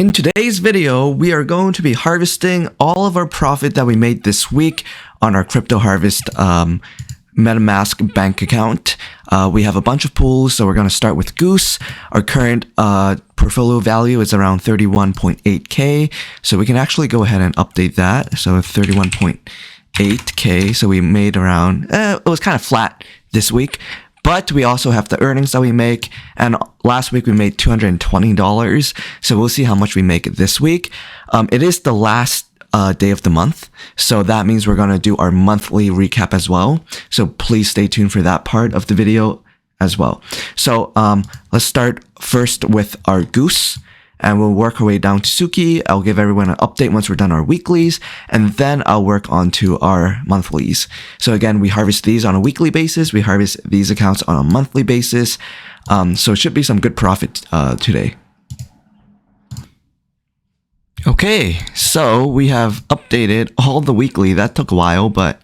In today's video, we are going to be harvesting all of our profit that we made this week on our Crypto Harvest MetaMask bank account. We have a bunch of pools, so we're going to start with Goose. Our current portfolio value is around 31.8k, so we can actually go ahead and update that. So 31.8k, so we made around, it was kind of flat this week. But we also have the earnings that we make, and last week we made $220, so we'll see how much we make this week. It is the last day of the month, so that means we're going to do our monthly recap as well. So please stay tuned for that part of the video as well. So let's start first with our Goose, and we'll work our way down to Suki. I'll give everyone an update once we're done our weeklies, and then I'll work on to our monthlies. So again, we harvest these on a weekly basis. We harvest these accounts on a monthly basis. So it should be some good profit today. Okay, so we have updated all the weekly. That took a while, but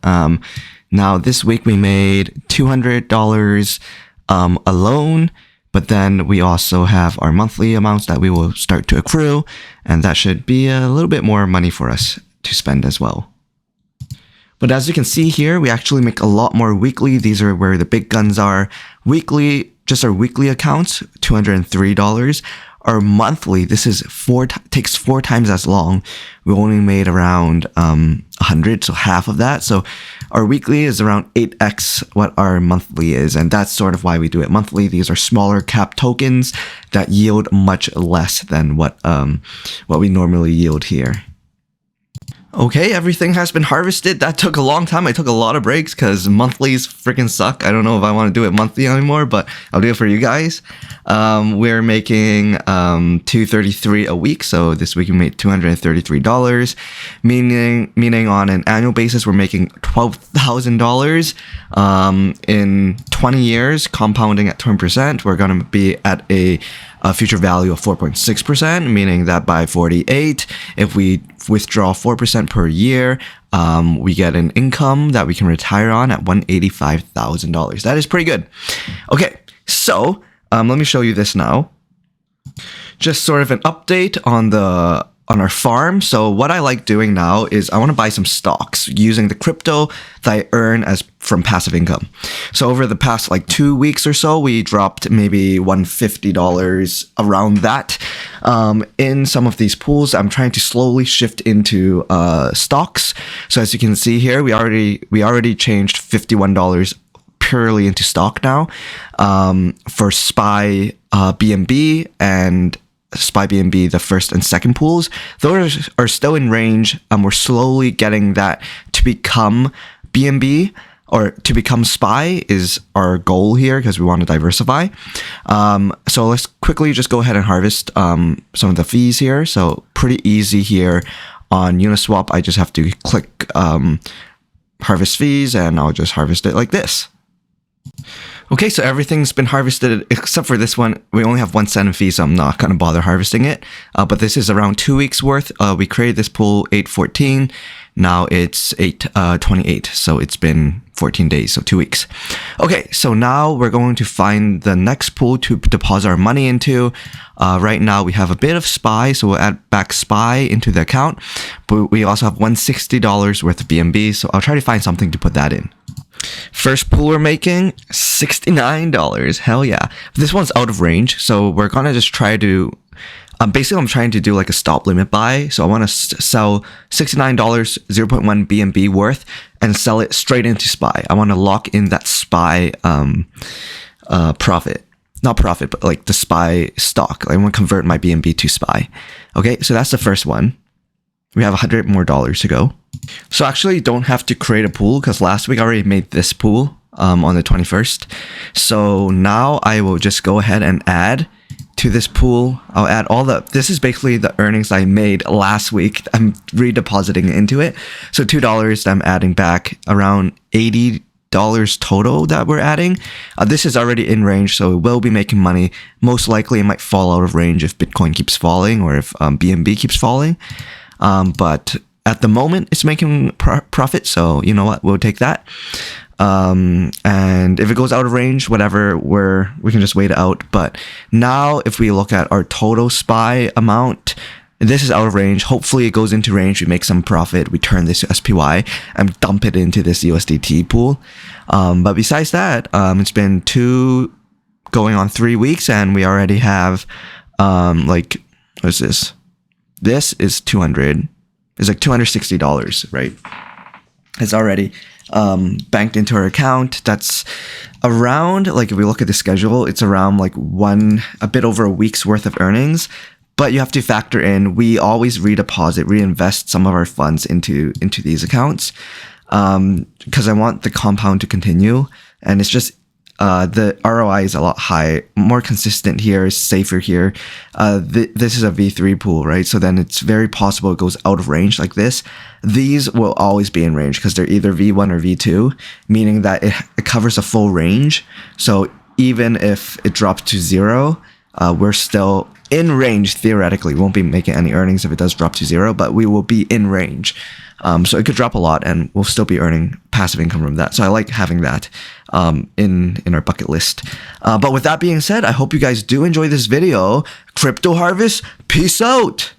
now this week we made $200 alone. But then we also have our monthly amounts that we will start to accrue, and that should be a little bit more money for us to spend as well. But as you can see here, we actually make a lot more weekly. These are where the big guns are. Weekly, just our weekly accounts, $203. Our monthly, this is takes 4 times as long. We only made around 100, so half of that. So our weekly is around 8x what our monthly is, and that's sort of why we do it monthly. These are smaller cap tokens that yield much less than what we normally yield here. Okay, everything has been harvested. That took a long time. I took a lot of breaks because monthlies freaking suck. I don't know if I want to do it monthly anymore, but I'll do it for you guys. We're making $233 a week, so this week we made $233, meaning on an annual basis we're making $12,000. In 20 years, compounding at 20%, we're going to be at a future value of 4.6%, meaning that by 48, if we withdraw 4% per year, we get an income that we can retire on at $185,000. That is pretty good. Okay, so let me show you this now. Just sort of an update on our farm. So what I like doing now is I want to buy some stocks using the crypto that I earn from passive income. So over the past like 2 weeks or so, we dropped maybe $150 around that in some of these pools. I'm trying to slowly shift into stocks. So as you can see here, we already changed $51 purely into stock now for SPY BNB and SPY BNB, the first and second pools. Those are still in range. We're slowly getting that to become BNB, or to become SPY is our goal here because we want to diversify. So let's quickly just go ahead and harvest some of the fees here. So pretty easy here on Uniswap. I just have to click harvest fees, and I'll just harvest it like this. Okay, so everything's been harvested except for this one. We only have 1 cent in fee, so I'm not going to bother harvesting it. But this is around 2 weeks worth. We created this pool 8/14. Now it's 8/28, so it's been 14 days, so 2 weeks. Okay, so now we're going to find the next pool to deposit our money into. Right now we have a bit of SPY, so we'll add back SPY into the account. But we also have $160 worth of BNB, so I'll try to find something to put that in. First pool we're making, $69. Hell yeah. This one's out of range, so we're gonna just try to basically I'm trying to do like a stop limit buy. So I want to sell $69 0.1 BNB worth and sell it straight into SPY. I want to lock in that SPY profit. Not profit, but like the SPY stock. I want to convert my BNB to SPY. Okay, so that's the first one. We have $100 more to go. So actually you don't have to create a pool because last week I already made this pool on the 21st. So now I will just go ahead and add to this pool. I'll add this is basically the earnings I made last week. I'm redepositing into it. So $2 that I'm adding back, around $80 total that we're adding. This is already in range, so it will be making money. Most likely it might fall out of range if Bitcoin keeps falling or if BNB keeps falling. But at the moment it's making profit, so you know what, we'll take that. And if it goes out of range, whatever, we can just wait it out. But now if we look at our total SPY amount, This is out of range. Hopefully it goes into range. We make some profit. We turn this to SPY and dump it into this USDT pool. But besides that, it's been going on 3 weeks, and we already have like, what's this? This is 200. It's like $260, right? It's already banked into our account. That's around, like, if we look at the schedule, it's around like a bit over a week's worth of earnings. But you have to factor in, we always reinvest some of our funds into these accounts, because I want the compound to continue. And it's just, the ROI is a lot more consistent here, safer here. This is a V3 pool, right? So then it's very possible it goes out of range like this. These will always be in range because they're either V1 or V2, meaning that it covers a full range. So even if it drops to 0, we're still in range theoretically. We won't be making any earnings if it does drop to 0, but we will be in range. So it could drop a lot and we'll still be earning passive income from that. So I like having that in our bucket list. But with that being said, I hope you guys do enjoy this video. Crypto Harvest, peace out.